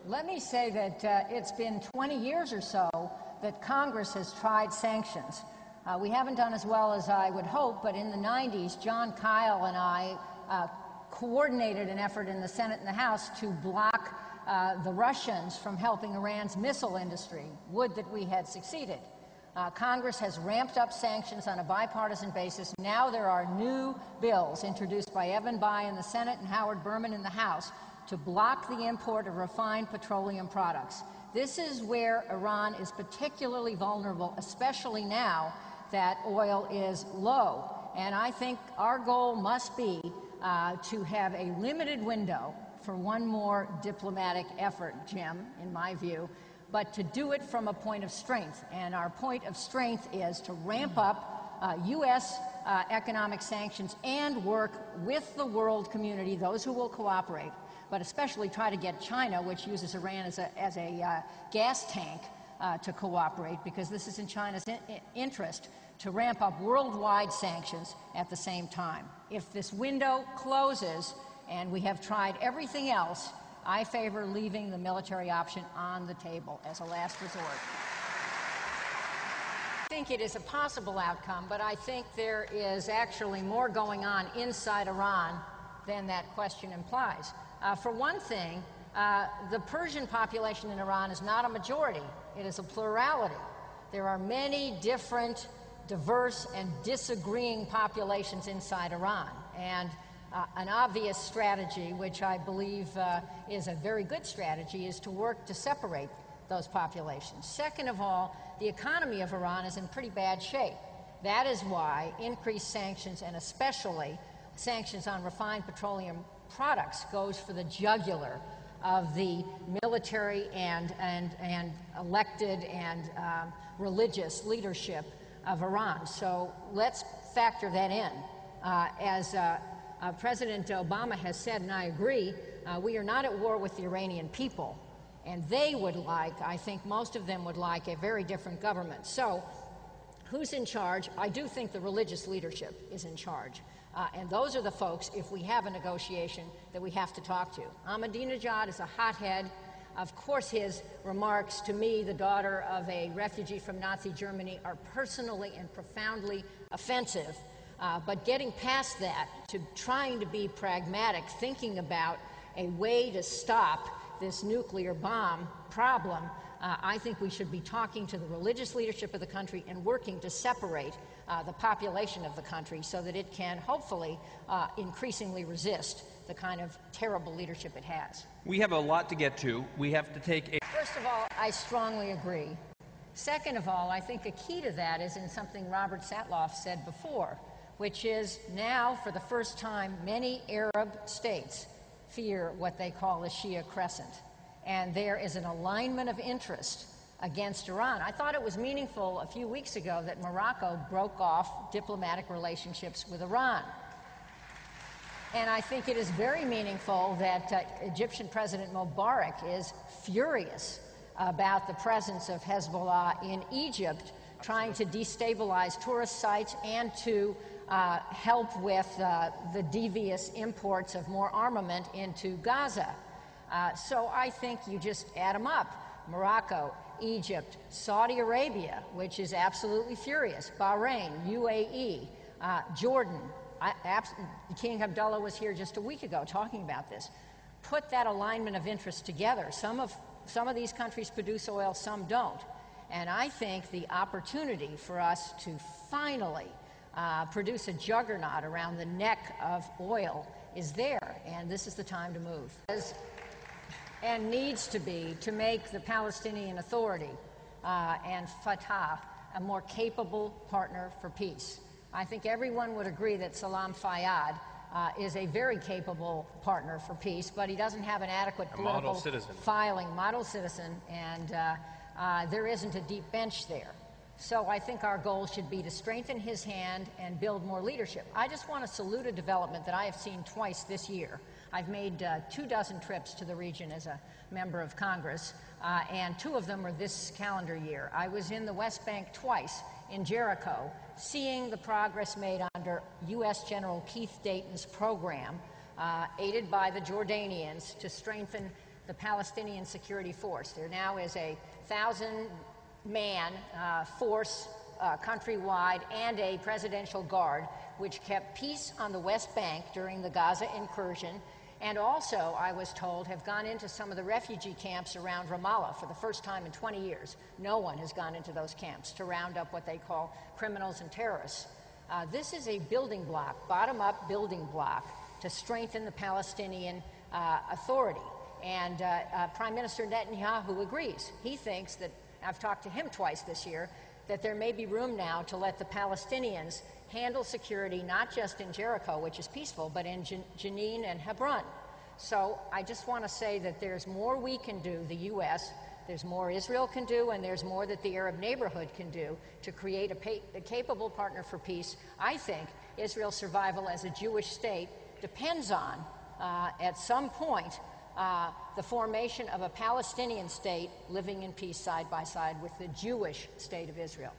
Let me say that it's been 20 years or so that Congress has tried sanctions. We haven't done as well as I would hope, but in the 90s, John Kyle and I coordinated an effort in the Senate and the House to block the Russians from helping Iran's missile industry. Would that we had succeeded. Congress has ramped up sanctions on a bipartisan basis. Now there are new bills introduced by Evan Bayh in the Senate and Howard Berman in the House to block the import of refined petroleum products. This is where Iran is particularly vulnerable, especially now that oil is low. And I think our goal must be to have a limited window for one more diplomatic effort, Jim, in my view, but to do it from a point of strength. And our point of strength is to ramp up U.S. Economic sanctions and work with the world community, those who will cooperate, but especially try to get China, which uses Iran as a gas tank, to cooperate, because this is in China's interest to ramp up worldwide sanctions at the same time. If this window closes and we have tried everything else, I favor leaving the military option on the table as a last resort. I think it is a possible outcome, but I think there is actually more going on inside Iran than that question implies. For one thing, the Persian population in Iran is not a majority. It is a plurality. There are many different, diverse, and disagreeing populations inside Iran. And an obvious strategy, which I believe is a very good strategy, is to work to separate those populations. Second of all, the economy of Iran is in pretty bad shape. That is why increased sanctions, and especially sanctions on refined petroleum products, goes for the jugular of the military and elected and religious leadership of Iran. So let's factor that in. As President Obama has said, and I agree, we are not at war with the Iranian people. And they would like, I think most of them would like, a very different government. So who's in charge? I do think the religious leadership is in charge. And those are the folks, if we have a negotiation, that we have to talk to. Ahmadinejad is a hothead. Of course, his remarks to me, the daughter of a refugee from Nazi Germany, are personally and profoundly offensive. But getting past that to trying to be pragmatic, thinking about a way to stop this nuclear bomb problem, I think we should be talking to the religious leadership of the country and working to separate the population of the country so that it can hopefully increasingly resist the kind of terrible leadership it has. We have a lot to get to. We have to take a... First of all, I strongly agree. Second of all, I think a key to that is in something Robert Satloff said before, which is now, for the first time, many Arab states fear what they call the Shia Crescent. And there is an alignment of interest against Iran. I thought it was meaningful a few weeks ago that Morocco broke off diplomatic relationships with Iran. And I think it is very meaningful that Egyptian President Mubarak is furious about the presence of Hezbollah in Egypt, trying to destabilize tourist sites and to help with the devious imports of more armament into Gaza. So I think you just add them up. Morocco, Egypt, Saudi Arabia, which is absolutely furious, Bahrain, UAE, Jordan. King Abdullah was here just a week ago talking about this. Put that alignment of interest together. Some of these countries produce oil, some don't. And I think the opportunity for us to finally produce a juggernaut around the neck of oil is there, and this is the time to move. And needs to be, to make the Palestinian Authority and Fatah a more capable partner for peace. I think everyone would agree that Salam Fayyad is a very capable partner for peace, but he doesn't have an adequate political filing, model citizen, and there isn't a deep bench there. So I think our goal should be to strengthen his hand and build more leadership. I just want to salute a development that I have seen twice this year. I've made 24 trips to the region as a member of Congress, and 2 of them were this calendar year. I was in the West Bank twice, in Jericho, seeing the progress made under U.S. General Keith Dayton's program, aided by the Jordanians, to strengthen the Palestinian Security Force. There now is a 1,000-man force countrywide and a presidential guard which kept peace on the West Bank during the Gaza incursion, and also, I was told, have gone into some of the refugee camps around Ramallah for the first time in 20 years. No one has gone into those camps to round up what they call criminals and terrorists. This is a building block, bottom-up building block, to strengthen the Palestinian Authority. And Prime Minister Netanyahu agrees. He thinks that, I've talked to him twice this year, that there may be room now to let the Palestinians handle security not just in Jericho, which is peaceful, but in Jenin and Hebron. So I just want to say that there's more we can do, the U.S., there's more Israel can do, and there's more that the Arab neighborhood can do to create a capable partner for peace. I think Israel's survival as a Jewish state depends on, at some point, the formation of a Palestinian state living in peace side by side with the Jewish state of Israel.